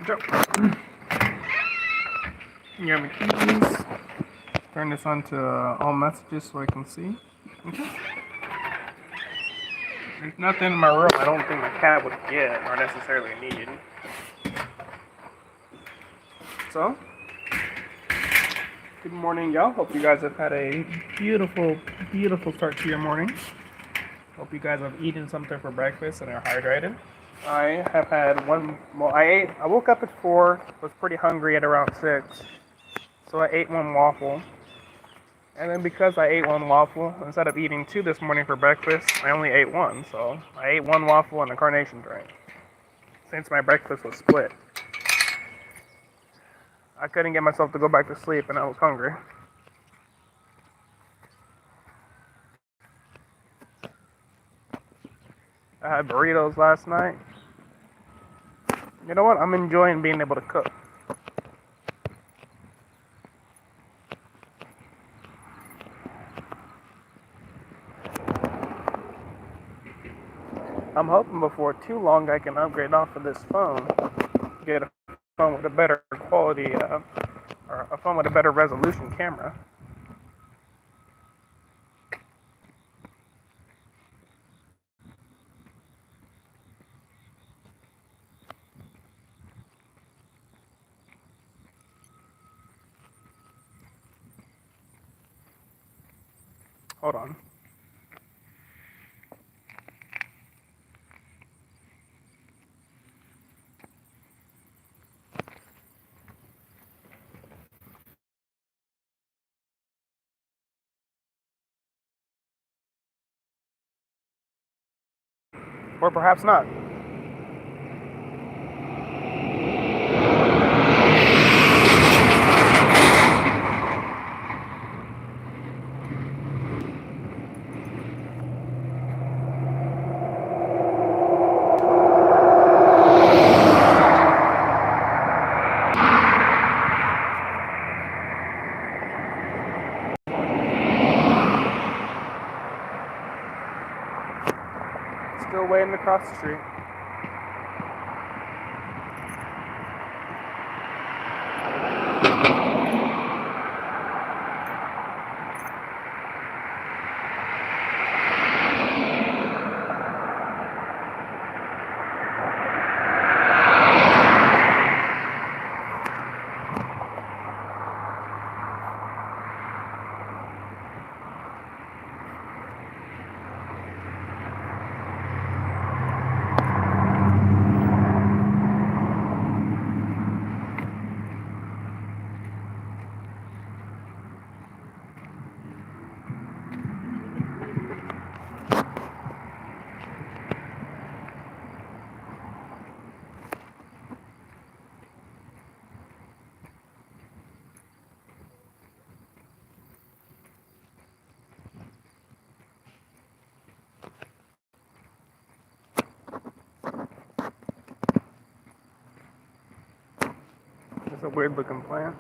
Joe. You have the keys. Turn this on to all messages so I can see. Okay. There's nothing in my room I don't think my cat would get or necessarily need. So, good morning, y'all. Hope you guys have had a beautiful, beautiful start to your morning. Hope you guys have eaten something for breakfast and are hydrated. I have had one. Well, I woke up at 4. Was pretty hungry at around 6, so I ate one waffle. And then because I ate one waffle, instead of eating 2 this morning for breakfast, I only ate 1. So I ate 1 waffle and a carnation drink, since my breakfast was split. I couldn't get myself to go back to sleep, and I was hungry. I had burritos last night. You know what? I'm enjoying being able to cook. I'm hoping before too long I can upgrade off of this phone, get a phone with a better quality, or a phone with a better resolution camera. Hold on. Or perhaps not. Still waiting across the street. It's a weird looking plant.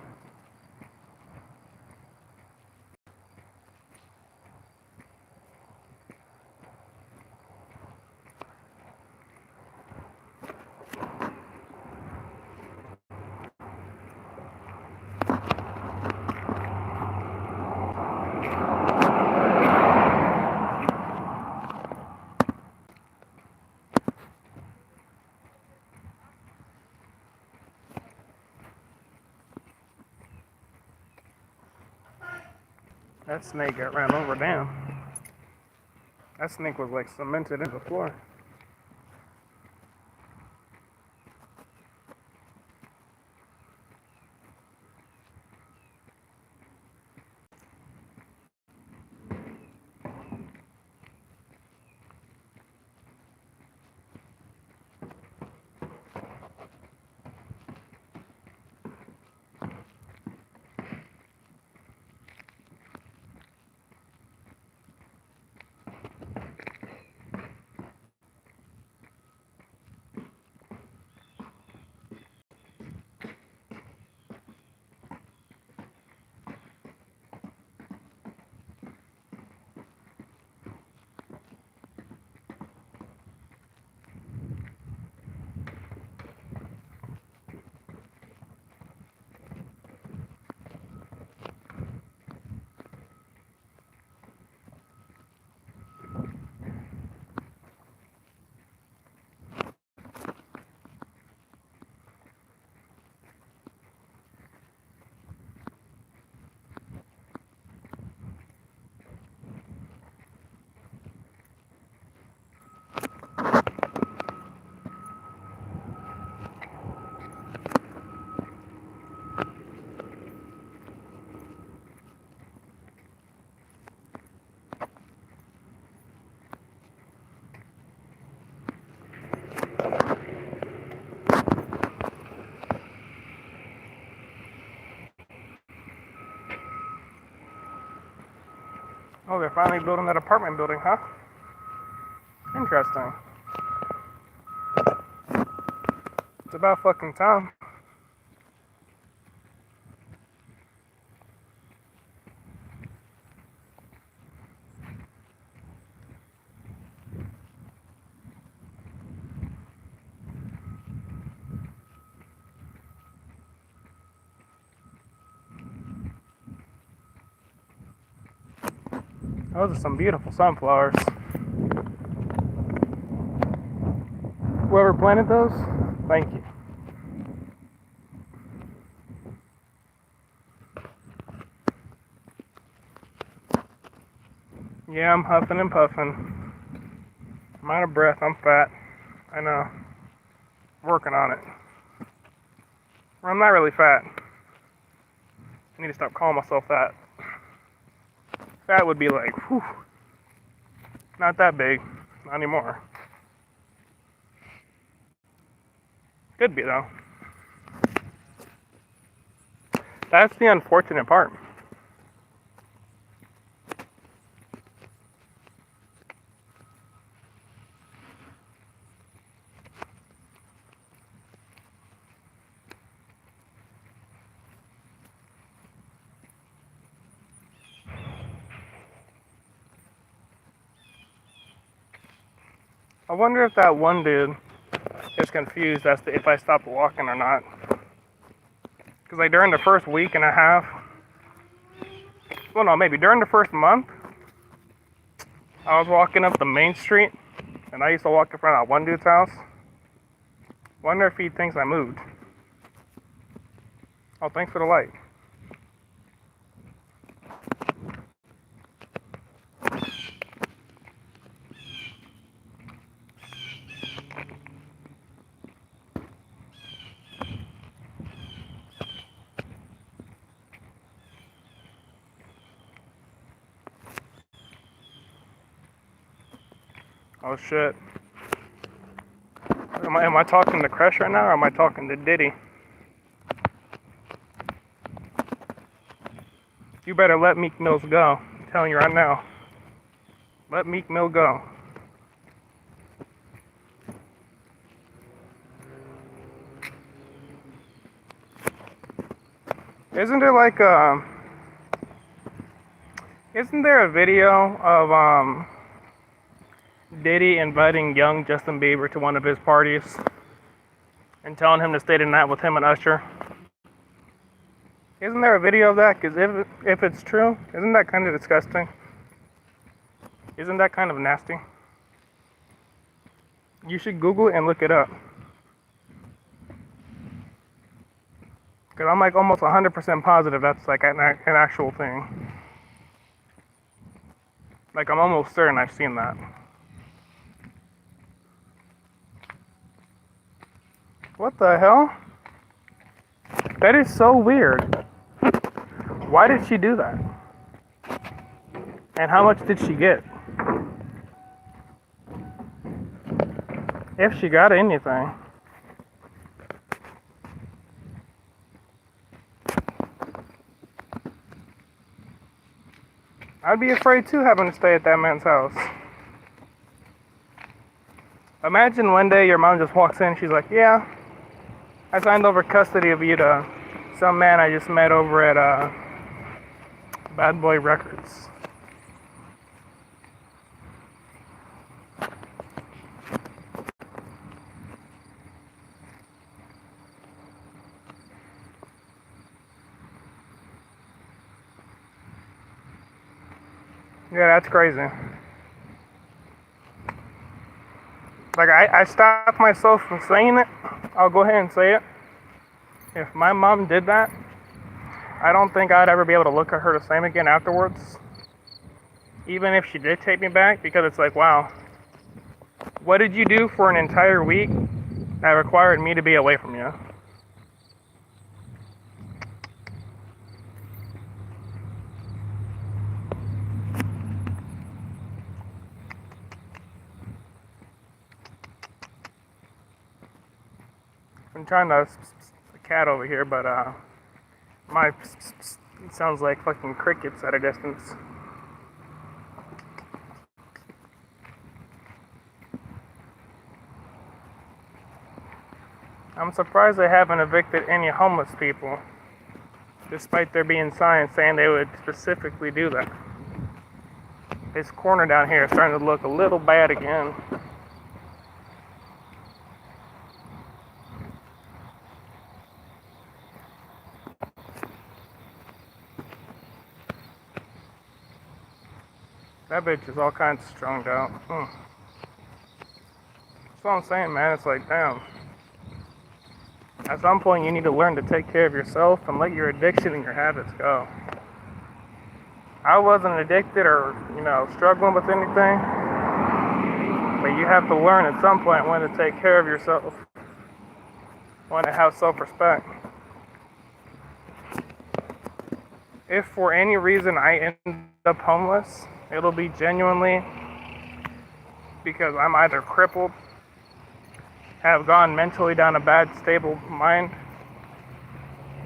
That snake got ran over, damn. That snake was like cemented in the floor. Oh, they're finally building that apartment building, huh? Interesting. It's about fucking time. Those are some beautiful sunflowers. Whoever planted those, thank you. Yeah, I'm huffing and puffing. I'm out of breath. I'm fat. I know. Working on it. Well, I'm not really fat. I need to stop calling myself fat. Fat would be like, whew, not that big. Not anymore. Could be, though. That's the unfortunate part. I wonder if that one dude is confused as to if I stopped walking or not. Because like during the first week and a half, well no, maybe during the first month, I was walking up the main street, and I used to walk in front of that one dude's house. Wonder if he thinks I moved. Oh, thanks for the light. Oh shit. Am I talking to Crush right now, or am I talking to Diddy? You better let Meek Mills go. I'm telling you right now. Let Meek Mill go. Isn't there like isn't there a video of Diddy inviting young Justin Bieber to one of his parties and telling him to stay the night with him and Usher? Isn't there a video of that? Because if it's true, isn't that kind of disgusting? Isn't that kind of nasty? You should Google it and look it up. Because I'm like almost 100% positive that's like an actual thing. Like I'm almost certain I've seen that. What the hell? That is so weird. Why did she do that? And how much did she get? If she got anything. I'd be afraid too having to stay at that man's house. Imagine one day your mom just walks in and she's like, yeah, I signed over custody of you to some man I just met over at Bad Boy Records. Yeah, that's crazy. Like, I stopped myself from saying it. I'll go ahead and say it. If my mom did that, I don't think I'd ever be able to look at her the same again afterwards. Even if she did take me back, because it's like, wow, what did you do for an entire week that required me to be away from you? I'm trying to the cat over here, but my it sounds like fucking crickets at a distance. I'm surprised they haven't evicted any homeless people, despite there being signs saying they would specifically do that. This corner down here is starting to look a little bad again. That bitch is all kinds of strung out. That's what I'm saying, man. It's like, damn. At some point, you need to learn to take care of yourself and let your addiction and your habits go. I wasn't addicted or, struggling with anything. But you have to learn at some point when to take care of yourself. When to have self-respect. If for any reason I end up homeless, it'll be genuinely because I'm either crippled, have gone mentally down a bad, stable mind,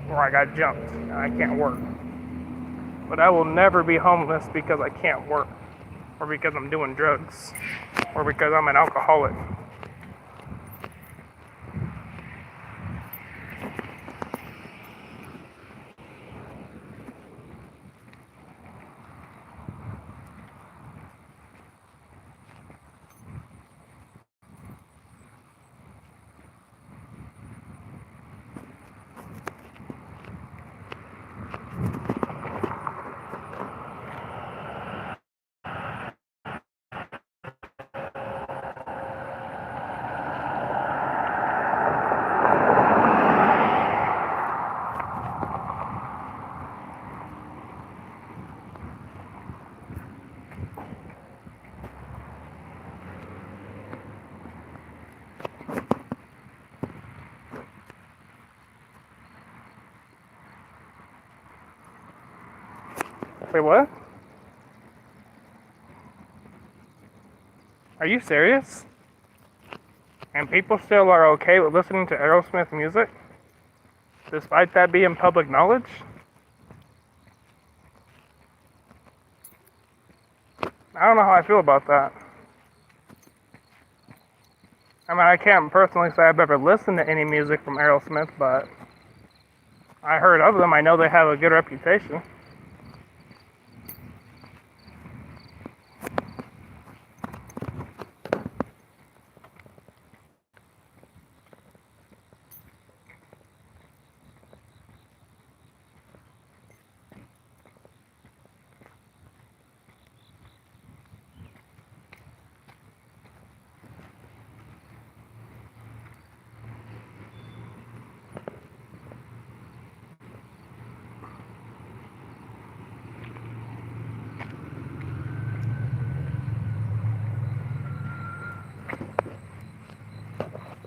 or I got jumped and I can't work. But I will never be homeless because I can't work, or because I'm doing drugs, or because I'm an alcoholic. Wait, what? Are you serious? And people still are okay with listening to Aerosmith music? Despite that being public knowledge? I don't know how I feel about that. I mean, I can't personally say I've ever listened to any music from Aerosmith, but I heard of them. I know they have a good reputation.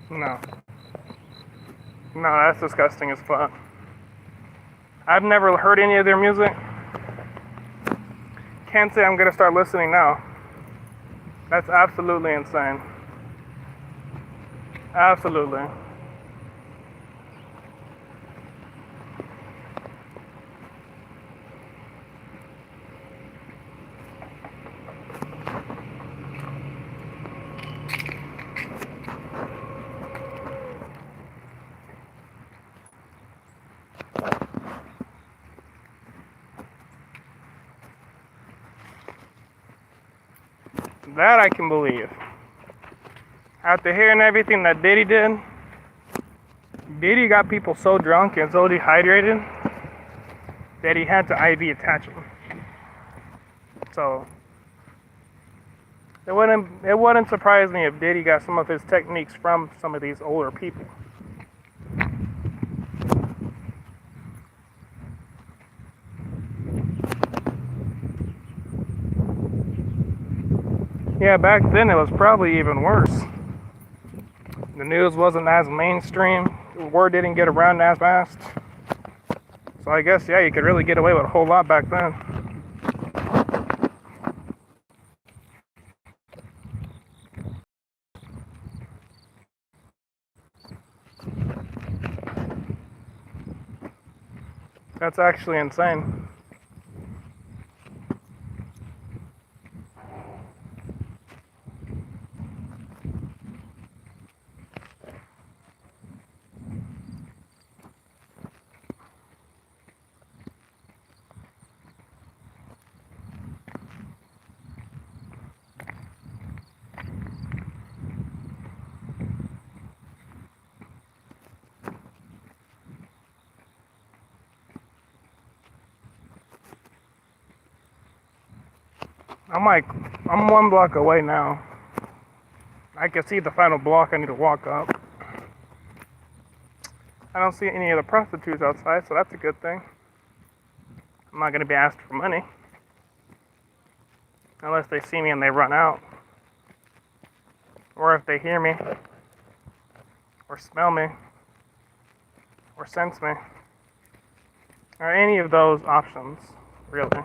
No. No, that's disgusting as fuck. I've never heard any of their music. Can't say I'm gonna start listening now. That's absolutely insane. Absolutely. That I can believe. After hearing everything that Diddy did, Diddy got people so drunk and so dehydrated that he had to IV attach them. So it wouldn't surprise me if Diddy got some of his techniques from some of these older people. Yeah, back then it was probably even worse. The news wasn't as mainstream. The word didn't get around as fast. So I guess, yeah, you could really get away with a whole lot back then. That's actually insane. I'm 1 block away now. I can see the final block I need to walk up. I don't see any of the prostitutes outside, so that's a good thing. I'm not gonna be asked for money. Unless they see me and they run out. Or if they hear me. Or smell me. Or sense me. Or any of those options, really.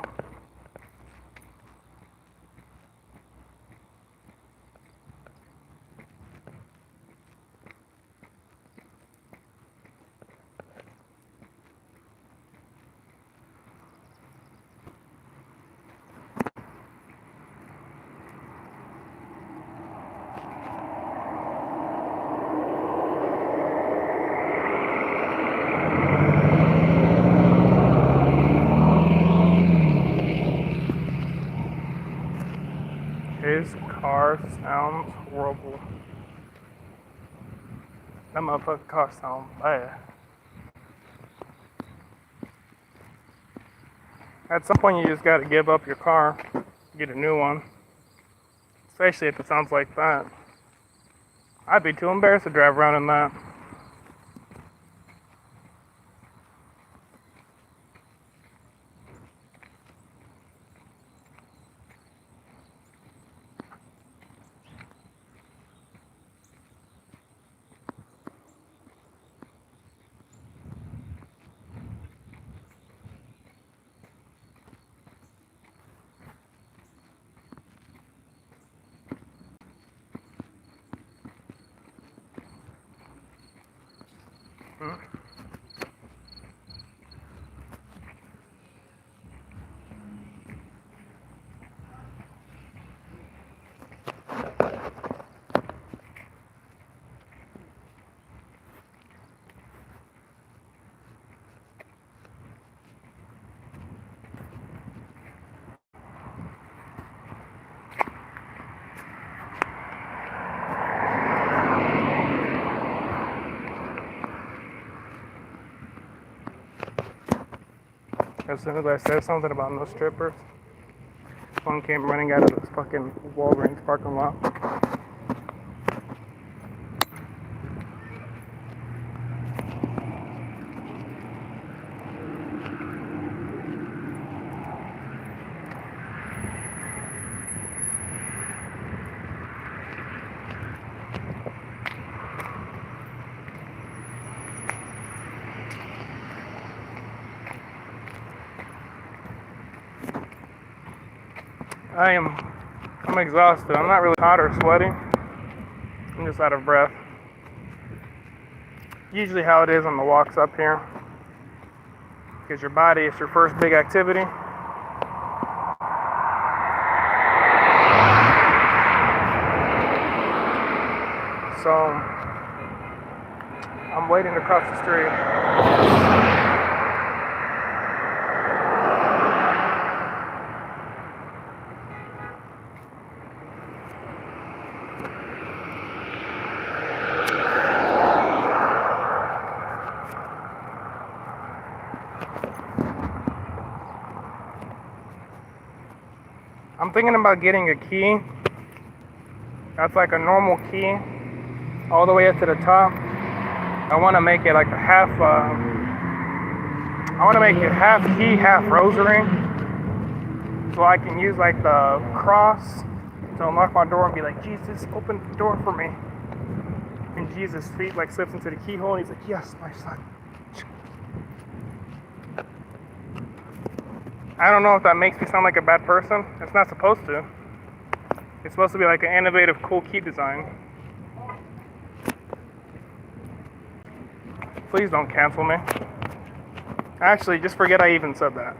His car sounds horrible. That motherfucking car sounds bad. At some point, you just gotta give up your car, get a new one. Especially if it sounds like that. I'd be too embarrassed to drive around in that. As soon as I said something about no strippers, one came running out of this fucking Walgreens parking lot. I'm exhausted. I'm not really hot or sweaty. I'm just out of breath. Usually how it is on the walks up here. Because your body is your first big activity. So, I'm waiting to cross the street. I'm thinking about getting a key that's like a normal key all the way up to the top. I want to make it like a half I want to make it half key, half rosary, so I can use like the cross to unlock my door and be like, Jesus, open the door for me. And Jesus' feet like slips into the keyhole and he's like, yes, my son. I don't know if that makes me sound like a bad person. It's not supposed to. It's supposed to be like an innovative, cool key design. Please don't cancel me. Actually, just forget I even said that.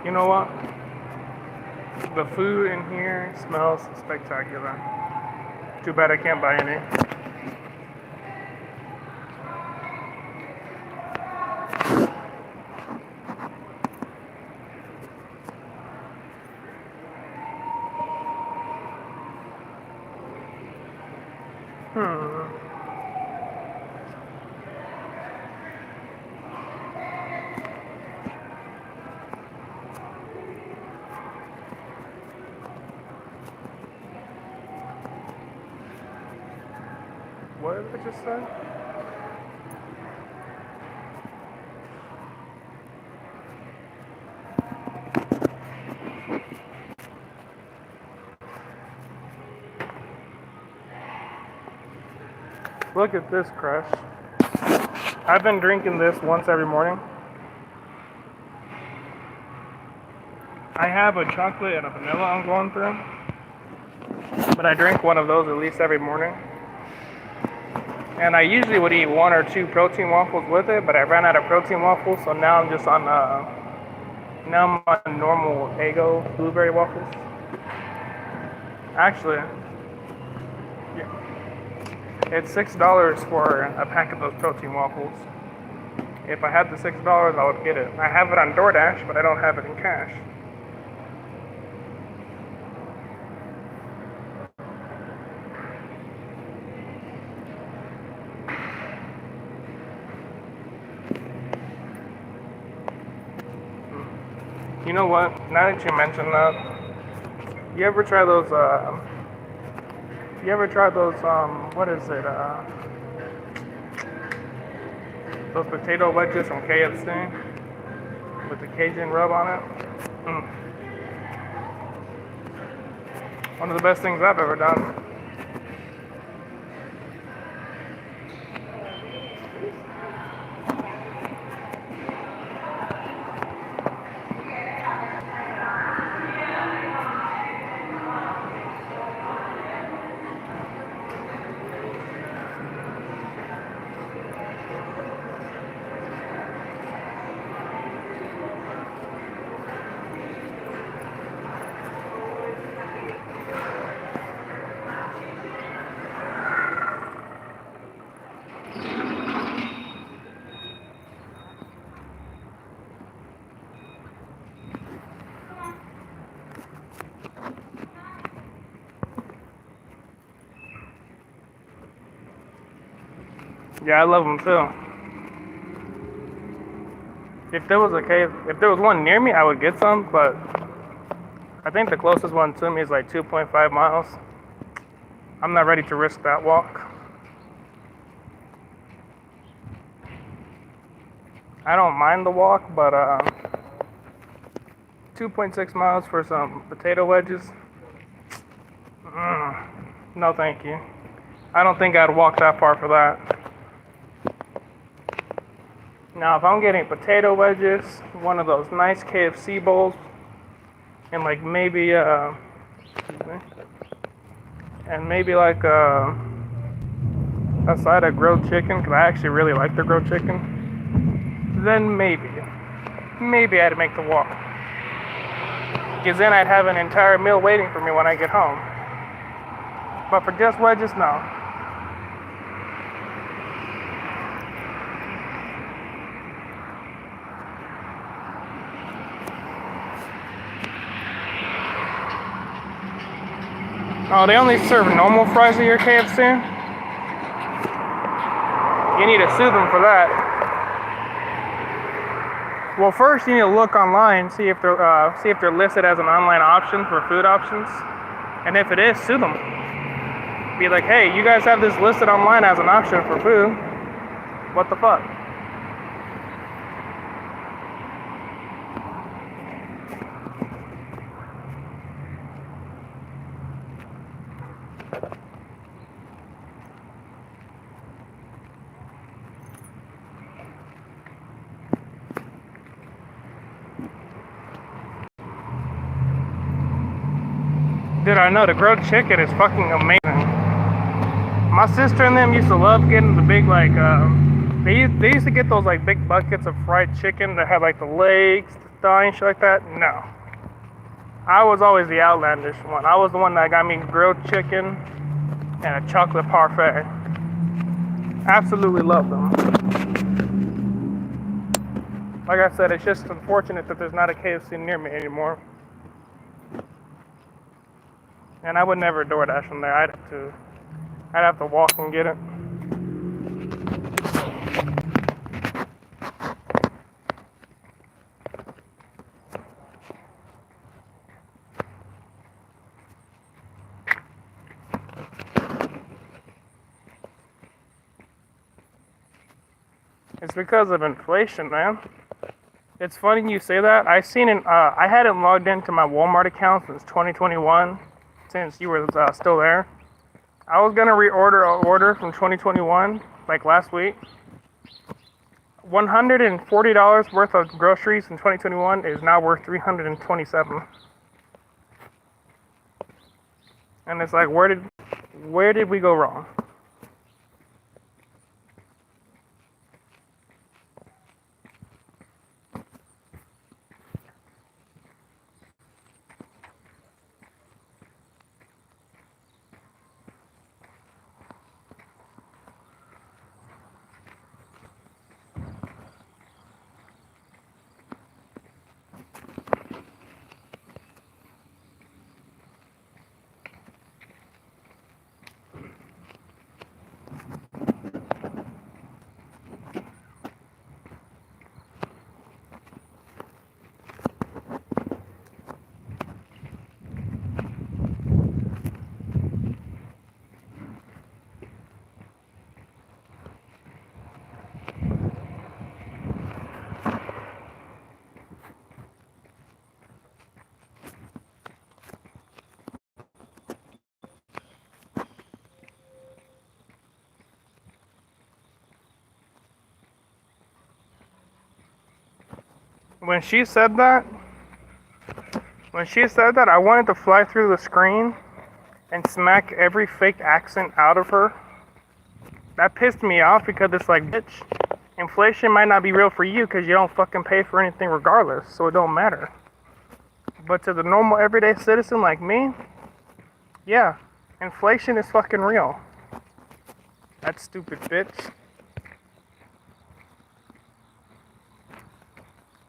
You know what? The food in here smells spectacular. Too bad I can't buy any. What did I just say? Look at this crush. I've been drinking this once every morning. I have a chocolate and a vanilla I'm going through, but I drink one of those at least every morning. And I usually would eat 1 or 2 protein waffles with it, but I ran out of protein waffles, so now I'm just on normal Eggo blueberry waffles. Actually, yeah, it's $6 for a pack of those protein waffles. If I had the $6, I would get it. I have it on DoorDash, but I don't have it in cash. You know what? Now that you mention that, you ever try those? What is it? Those potato wedges from KFC with the Cajun rub on it. One of the best things I've ever done. Yeah, I love them too. If there was one near me, I would get some, but I think the closest one to me is like 2.5 miles. I'm not ready to risk that walk. I don't mind the walk, but 2.6 miles for some potato wedges? No, thank you. I don't think I'd walk that far for that. Now, if I'm getting potato wedges, one of those nice KFC bowls, and like maybe like a side of grilled chicken, because I actually really like the grilled chicken, then maybe I'd make the walk. Because then I'd have an entire meal waiting for me when I get home. But for just wedges, no. Oh, they only serve normal fries at your KFC? You need to sue them for that. Well, first you need to look online, see if they're listed as an online option for food options, and if it is, sue them. Be like, hey, you guys have this listed online as an option for food. What the fuck? Dude, I know, the grilled chicken is fucking amazing. My sister and them used to love getting the big, they used to get those, big buckets of fried chicken that had, the legs, the thigh and shit like that? No. I was always the outlandish one. I was the one that got me grilled chicken and a chocolate parfait. Absolutely love them. Like I said, it's just unfortunate that there's not a KFC near me anymore. And I would never DoorDash from there. I'd have to walk and get it. It's because of inflation, man. It's funny you say that. I hadn't logged into my Walmart account since 2021, since you were still there. I was gonna reorder an order from 2021, like last week. $140 worth of groceries in 2021 is now worth $327. And it's like, where did we go wrong? When she said that, I wanted to fly through the screen and smack every fake accent out of her. That pissed me off because it's like, bitch, inflation might not be real for you because you don't fucking pay for anything regardless, so it don't matter. But to the normal everyday citizen like me, yeah, inflation is fucking real. That stupid bitch.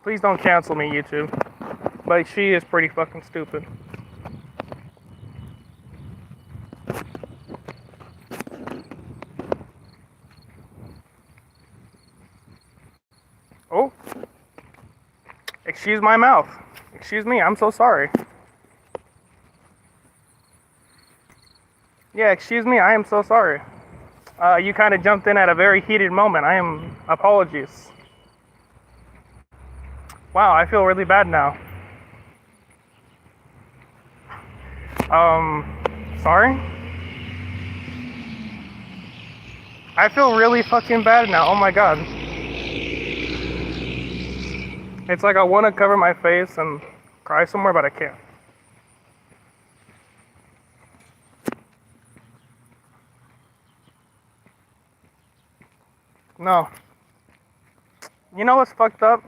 Please don't cancel me, YouTube. But she is pretty fucking stupid. Oh. Excuse my mouth. Excuse me, I'm so sorry. Yeah, excuse me, I am so sorry. You kind of jumped in at a very heated moment. Apologies. Wow, I feel really bad now. Sorry? I feel really fucking bad now, oh my god. It's like I want to cover my face and cry somewhere, but I can't. No. You know what's fucked up?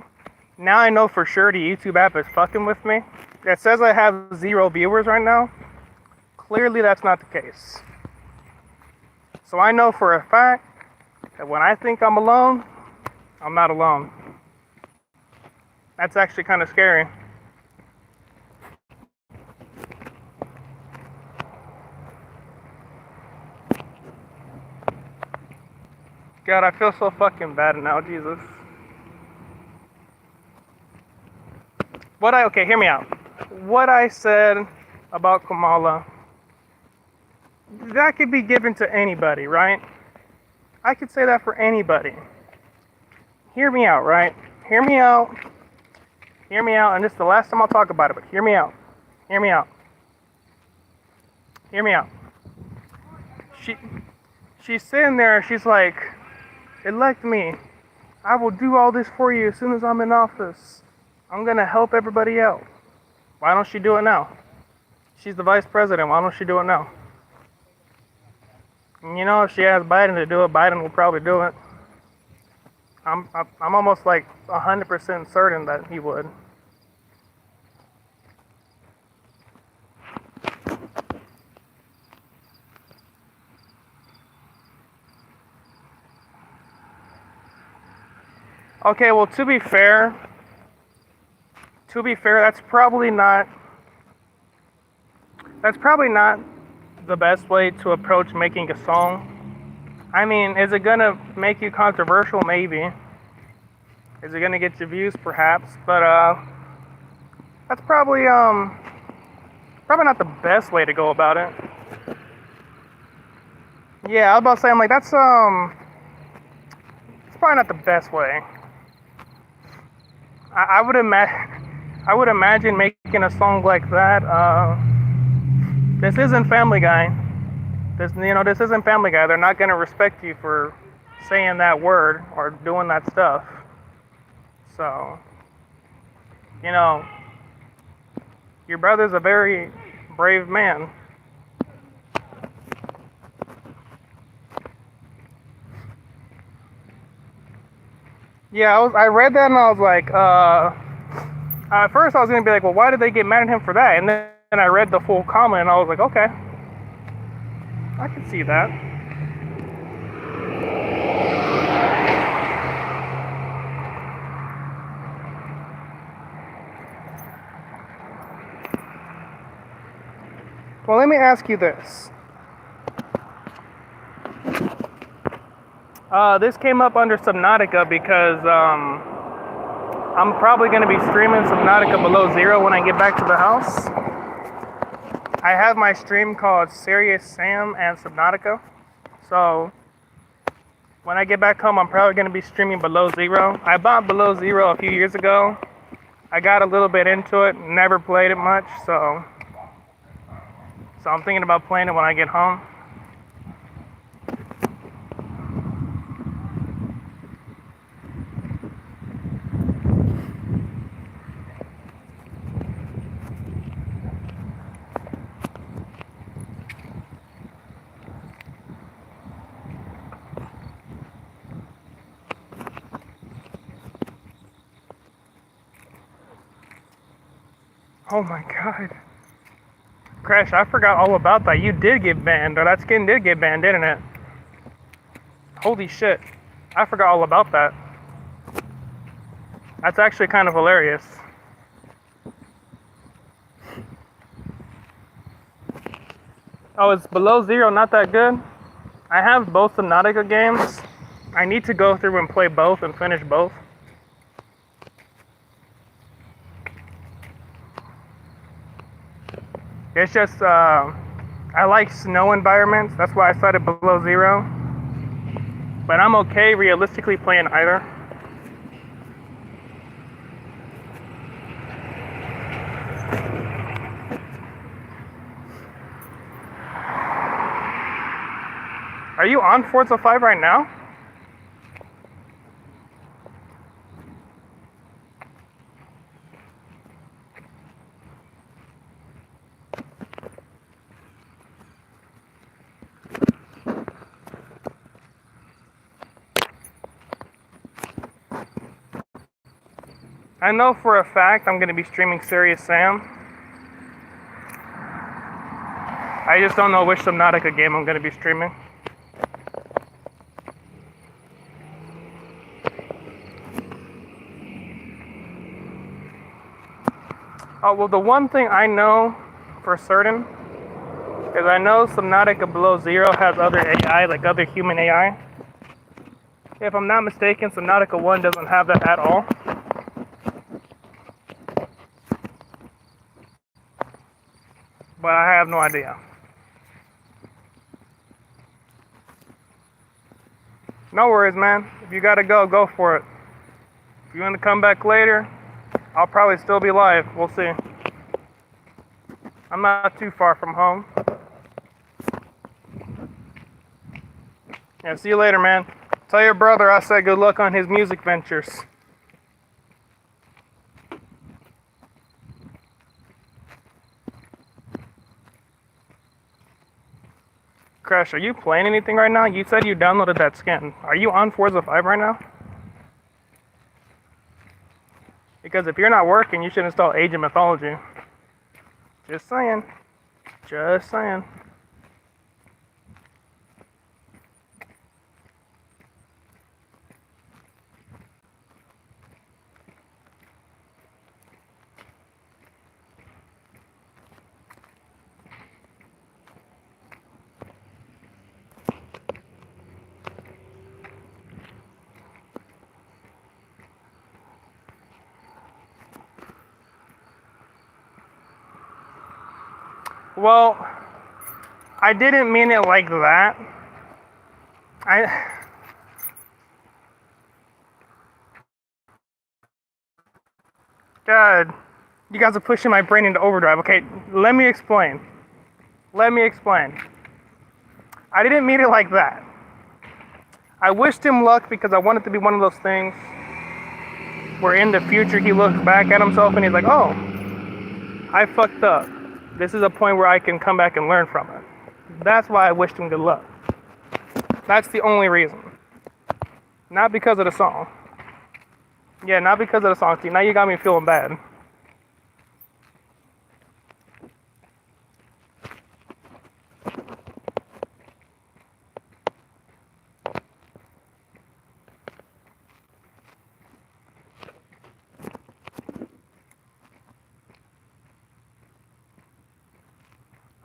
Now I know for sure the YouTube app is fucking with me. It says I have 0 viewers right now. Clearly that's not the case. So I know for a fact that when I think I'm alone, I'm not alone. That's actually kind of scary. God, I feel so fucking bad now, Jesus. Okay, hear me out. What I said about Kamala, that could be given to anybody, right? I could say that for anybody. Hear me out, right? Hear me out. Hear me out, and this is the last time I'll talk about it, but hear me out. Hear me out. Hear me out. She's sitting there, she's like, elect me. I will do all this for you as soon as I'm in office. I'm gonna help everybody out. Why don't she do it now? She's the vice president, why don't she do it now? And you know, if she asked Biden to do it, Biden will probably do it. I'm almost like 100% certain that he would. Okay, well, to be fair, that's probably not the best way to approach making a song. I mean, is it gonna make you controversial? Maybe. Is it gonna get you views? Perhaps. But that's probably not the best way to go about it. Yeah, I was about to say, I'm like, it's probably not the best way. I would I would imagine making a song like that. This isn't Family Guy. This isn't Family Guy. They're not gonna respect you for saying that word or doing that stuff. So, you know, your brother's a very brave man. Yeah, I read that and I was like, at first I was gonna be like, well, why did they get mad at him for that? And then I read the full comment and I was like, okay, I can see that. Well, let me ask you this. This came up under Subnautica because I'm probably going to be streaming Subnautica Below Zero when I get back to the house. I have my stream called Serious Sam and Subnautica. So when I get back home, I'm probably going to be streaming Below Zero. I bought Below Zero a few years ago. I got a little bit into it, never played it much, so I'm thinking about playing it when I get home. Oh my god. Crash, I forgot all about that. You did get banned, or that skin did get banned, didn't it? Holy shit. I forgot all about that. That's actually kind of hilarious. Oh, it's Below Zero not that good? I have both Subnautica games. I need to go through and play both and finish both. It's just, I like snow environments. That's why I started Below Zero. But I'm okay realistically playing either. Are you on Forza 5 right now? I know for a fact I'm going to be streaming Serious Sam. I just don't know which Subnautica game I'm going to be streaming. Oh, well, the one thing I know for certain is I know Subnautica Below Zero has other AI, like other human AI. If I'm not mistaken, Subnautica 1 doesn't have that at all. But I have no idea. No worries, man. If you gotta go, go for it. If you want to come back later, I'll probably still be live. We'll see. I'm not too far from home. Yeah, see you later, man. Tell your brother I said good luck on his music ventures. Crash, are you playing anything right now? You said you downloaded that skin. Are you on Forza 5 right now? Because if you're not working, you should install Age of Mythology. Just saying. Just saying. Well, I didn't mean it like that. God, you guys are pushing my brain into overdrive. Okay, let me explain. I didn't mean it like that. I wished him luck because I want it to be one of those things where in the future he looks back at himself and he's like, oh, I fucked up. This is a point where I can come back and learn from it. That's why I wished him good luck. That's the only reason. Not because of the song. Yeah, not because of the song. See, now you got me feeling bad.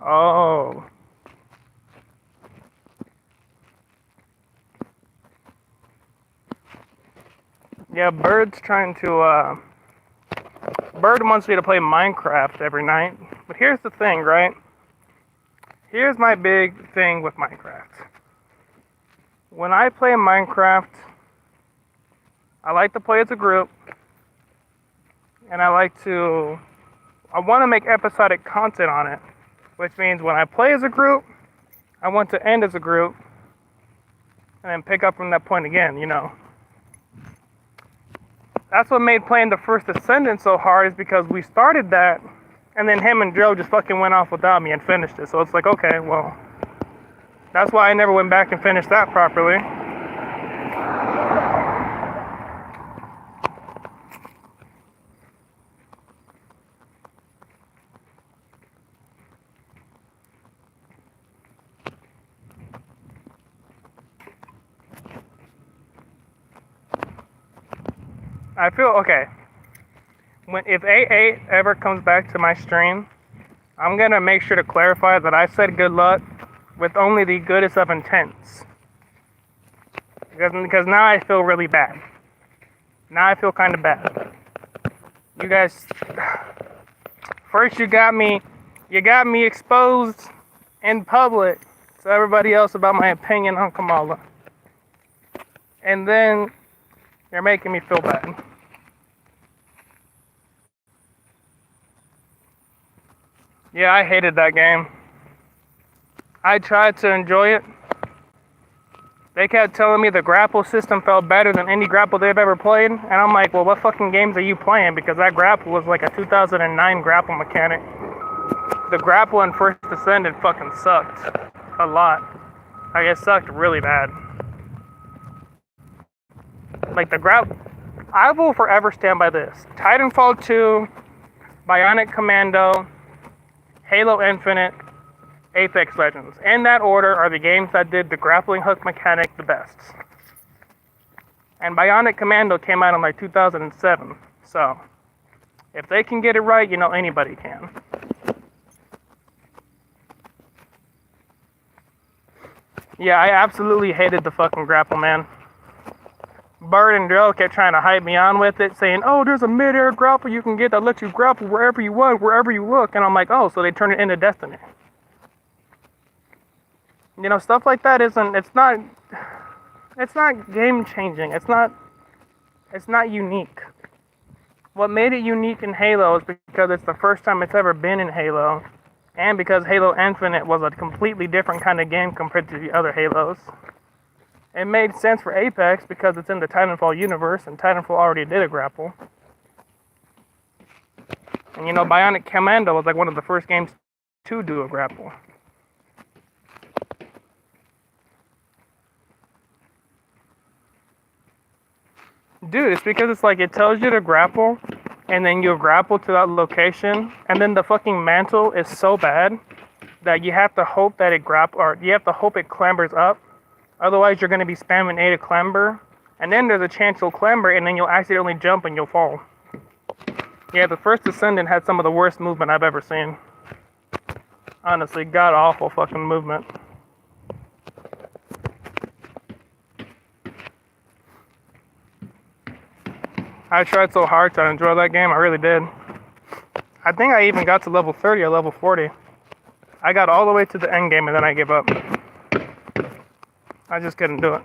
Oh. Yeah, Bird wants me to play Minecraft every night. But here's the thing, right? Here's my big thing with Minecraft. When I play Minecraft, I like to play as a group. And I want to make episodic content on it. Which means when I play as a group, I want to end as a group. And then pick up from that point again, you know. That's what made playing the first Ascendant so hard, is because we started that, and then him and Joe just fucking went off without me and finished it. So it's like, okay, well, that's why I never went back and finished that properly. I feel okay. If A8 ever comes back to my stream, I'm gonna make sure to clarify that I said good luck with only the goodest of intents. Because now I feel really bad. Now I feel kind of bad. You guys, first you got me exposed in public to everybody else about my opinion on Kamala, and then you're making me feel bad. Yeah, I hated that game. I tried to enjoy it. They kept telling me the grapple system felt better than any grapple they've ever played. And I'm like, well, what fucking games are you playing? Because that grapple was like a 2009 grapple mechanic. The grapple in First Ascendant fucking sucked. A lot. Like, it sucked really bad. Like, the grapple... I will forever stand by this. Titanfall 2, Bionic Commando, Halo Infinite, Apex Legends. In that order are the games that did the grappling hook mechanic the best. And Bionic Commando came out in like 2007. So, if they can get it right, you know anybody can. Yeah, I absolutely hated the fucking grapple, man. Bird and Drill kept trying to hype me on with it, saying, oh, there's a mid-air grapple you can get that lets you grapple wherever you want, wherever you look. And I'm like, oh, so they turned it into Destiny. You know, stuff like that it's not game-changing. It's not unique. What made it unique in Halo is because it's the first time it's ever been in Halo, and because Halo Infinite was a completely different kind of game compared to the other Halos. It made sense for Apex because it's in the Titanfall universe, and Titanfall already did a grapple. And you know, Bionic Commando was like one of the first games to do a grapple. Dude, it's because it's like it tells you to grapple, and then you grapple to that location, and then the fucking mantle is so bad that you have to hope that it clambers up. Otherwise, you're going to be spamming A to clamber, and then there's a chance you'll clamber, and then you'll accidentally jump and you'll fall. Yeah, the First Ascendant had some of the worst movement I've ever seen. Honestly, god-awful fucking movement. I tried so hard to enjoy that game, I really did. I think I even got to level 30 or level 40. I got all the way to the end game and then I gave up. I just couldn't do it.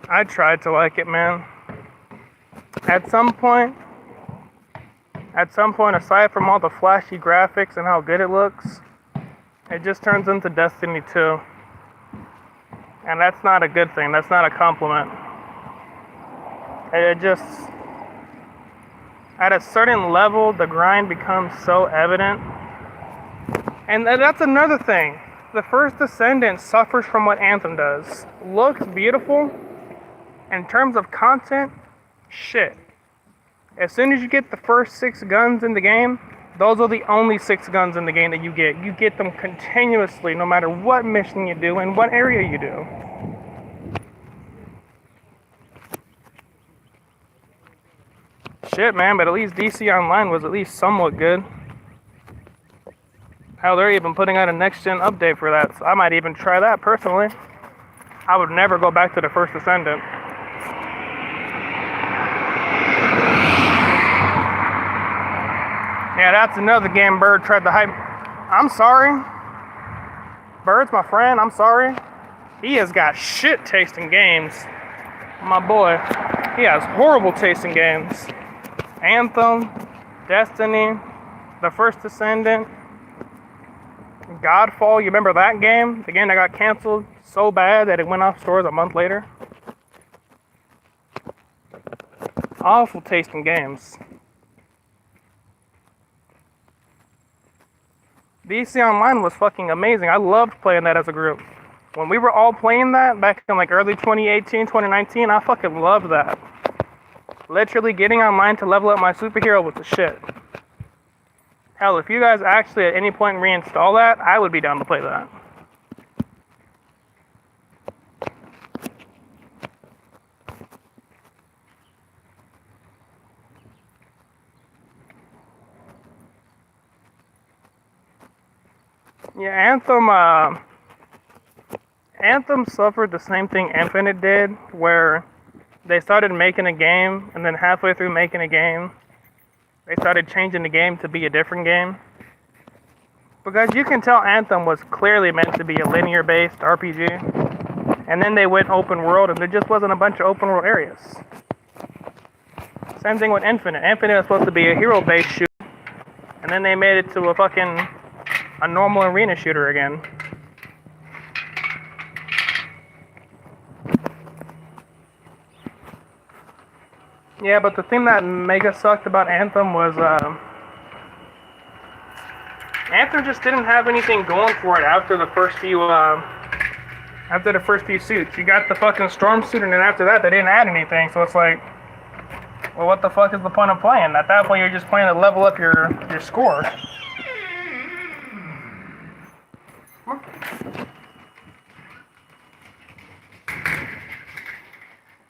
I tried to like it, man. At some point, aside from all the flashy graphics and how good it looks, it just turns into Destiny 2. And that's not a good thing. That's not a compliment. It just, at a certain level, the grind becomes so evident. And that's another thing. The First Descendant suffers from what Anthem does. Looks beautiful. In terms of content, shit. As soon as you get the first 6 guns in the game, those are the only 6 guns in the game that you get. You get them continuously, no matter what mission you do and what area you do. Shit, man, but at least DC Online was at least somewhat good. Hell, they're even putting out a next-gen update for that, so I might even try that personally. I would never go back to the First Descendant. Yeah, that's another game Bird tried to hype. I'm sorry. Bird's my friend, I'm sorry. He has got shit tasting games. My boy. He has horrible tasting games. Anthem, Destiny, The First Descendant, Godfall, you remember that game? The game that got canceled so bad that it went off stores a month later. Awful tasting games. DC Online was fucking amazing. I loved playing that as a group. When we were all playing that back in like early 2018, 2019, I fucking loved that. Literally getting online to level up my superhero was the shit. Hell, if you guys actually at any point reinstall that, I would be down to play that. Yeah, Anthem suffered the same thing Infinite did, where they started making a game, and then halfway through making a game, they started changing the game to be a different game. Because you can tell Anthem was clearly meant to be a linear-based RPG, and then they went open world, and there just wasn't a bunch of open world areas. Same thing with Infinite. Infinite was supposed to be a hero-based shooter, and then they made it to a normal arena shooter again. Yeah, but the thing that mega sucked about Anthem was Anthem just didn't have anything going for it after the first few suits. You got the fucking storm suit, and then after that they didn't add anything. So it's like, well, what the fuck is the point of playing? At that point, you're just playing to level up your score.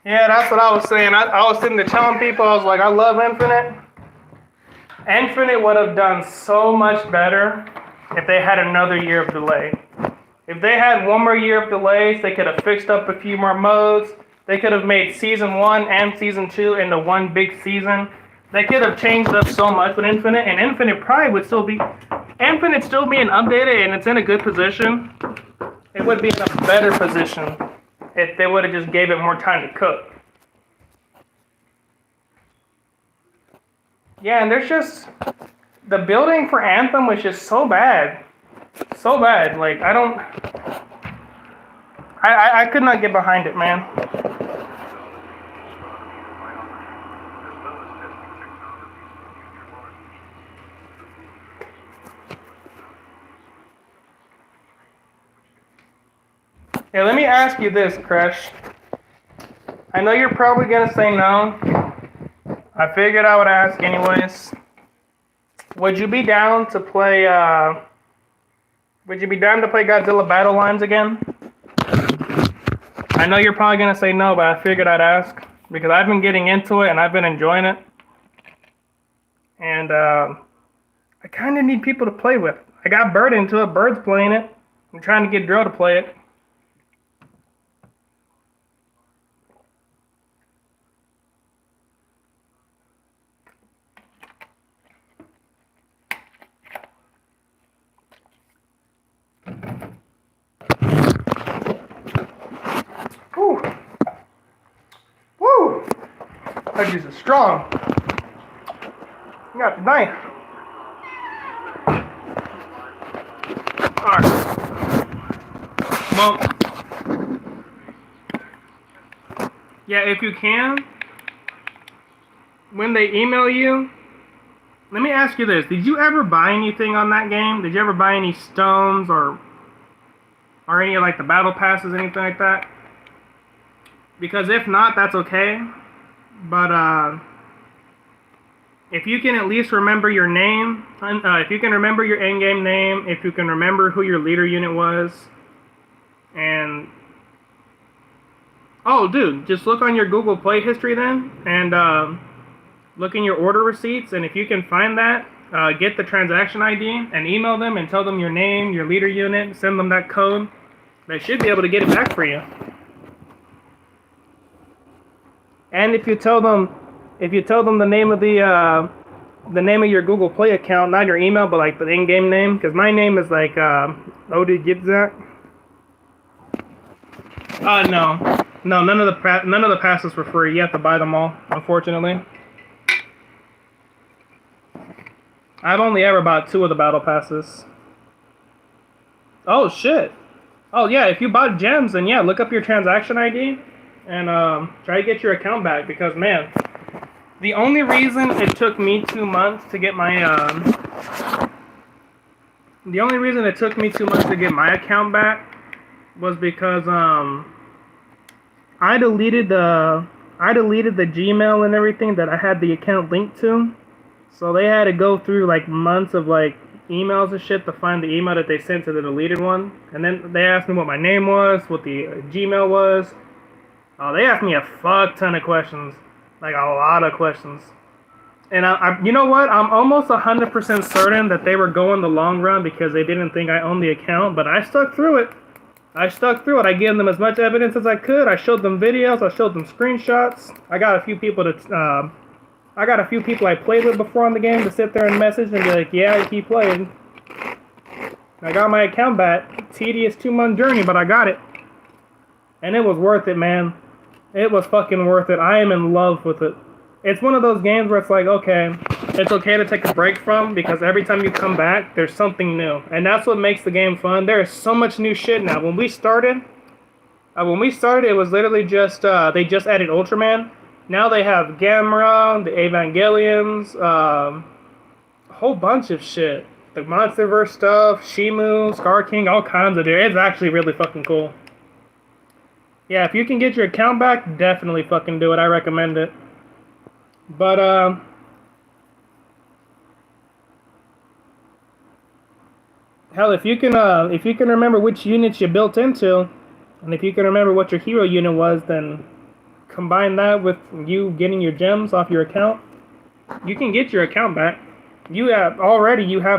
Yeah, that's what I was saying. I was sitting there telling people, I was like, I love Infinite. Infinite would have done so much better if they had another year of delay. If they had one more year of delays, they could have fixed up a few more modes. They could have made Season 1 and Season 2 into one big season. They could have changed up so much with Infinite, and Infinite probably would still be... Infinite still being updated, and it's in a good position. It would be in a better position if they would have just gave it more time to cook. Yeah, and there's just... The building for Anthem was just so bad. So bad. Like, I could not get behind it, man. Yeah, let me ask you this, Crush. I know you're probably gonna say no. I figured I would ask anyways. Would you be down to play Godzilla Battle Lines again? I know you're probably gonna say no, but I figured I'd ask because I've been getting into it and I've been enjoying it. And I kind of need people to play with. I got Bird into it. Bird's playing it. I'm trying to get Drill to play it. Woo! Woo! That juice is strong. You got the knife. Alright. Well, yeah, if you can, when they email you, let me ask you this. Did you ever buy anything on that game? Did you ever buy any stones or any of like the battle passes, anything like that? Because if not, that's okay. But if you can at least remember your name, if you can remember your in-game name, if you can remember who your leader unit was, and oh, dude, just look on your Google Play history then, and look in your order receipts, and if you can find that, get the transaction ID and email them and tell them your name, your leader unit, send them that code. They should be able to get it back for you. And if you tell them the name of the name of your Google Play account, not your email, but like the in-game name, because my name is like Odig. No, none of the passes for free. You have to buy them all, unfortunately. I've only ever bought 2 of the battle passes. Oh shit. Oh yeah, if you bought gems, then yeah, look up your transaction ID and try to get your account back, because man, the only reason it took me 2 months to get my account back was because I deleted the Gmail and everything that I had the account linked to. So they had to go through like months of like emails and shit to find the email that they sent to the deleted one. And then they asked me what my name was, what the Gmail was. They asked me a fuck ton of questions, like a lot of questions. And I you know what? I'm almost 100% certain that they were going the long run because they didn't think I owned the account, but I stuck through it. I gave them as much evidence as I could. I showed them videos. I showed them screenshots. I got a few people I played with before on the game to sit there and message and be like, yeah, keep playing. I got my account back. Tedious 2-month journey, but I got it. And it was worth it, man. It was fucking worth it. I am in love with it. It's one of those games where it's like, okay, it's okay to take a break from, because every time you come back, there's something new. And that's what makes the game fun. There is so much new shit now. When we started, it was literally just, they just added Ultraman. Now they have Gamera, the Evangelions, a whole bunch of shit. The Monsterverse stuff, Shimu, Scar King, all kinds of it. It's actually really fucking cool. Yeah, if you can get your account back, definitely fucking do it. I recommend it. But, hell, if you can remember which units you built into, and if you can remember what your hero unit was, then combine that with you getting your gems off your account, you can get your account back. You have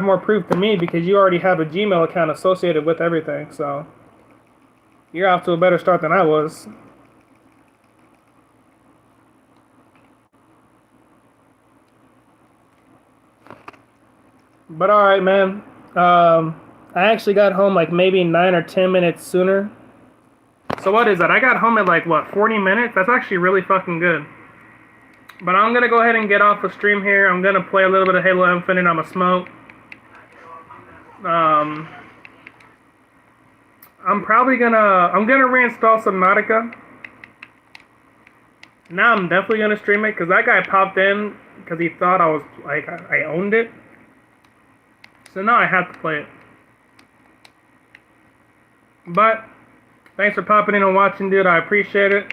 more proof than me, because you already have a Gmail account associated with everything, so you're off to a better start than I was. But alright, man. I actually got home like maybe 9 or 10 minutes sooner. So what is that? I got home at like, what, 40 minutes? That's actually really fucking good. But I'm going to go ahead and get off the stream here. I'm going to play a little bit of Halo Infinite. I'm going to smoke. I'm going to reinstall Subnautica. Now I'm definitely going to stream it, because that guy popped in because he thought I was, like, I owned it. So now I have to play it. But thanks for popping in and watching, dude. I appreciate it.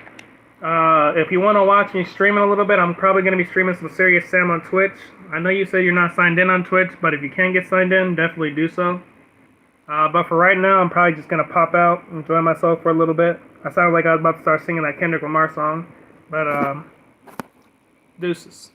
If you want to watch me streaming a little bit, I'm probably going to be streaming some Serious Sam on Twitch. I know you said you're not signed in on Twitch, but if you can get signed in, definitely do so. But for right now, I'm probably just going to pop out, enjoy myself for a little bit. I sounded like I was about to start singing that Kendrick Lamar song. But, deuces.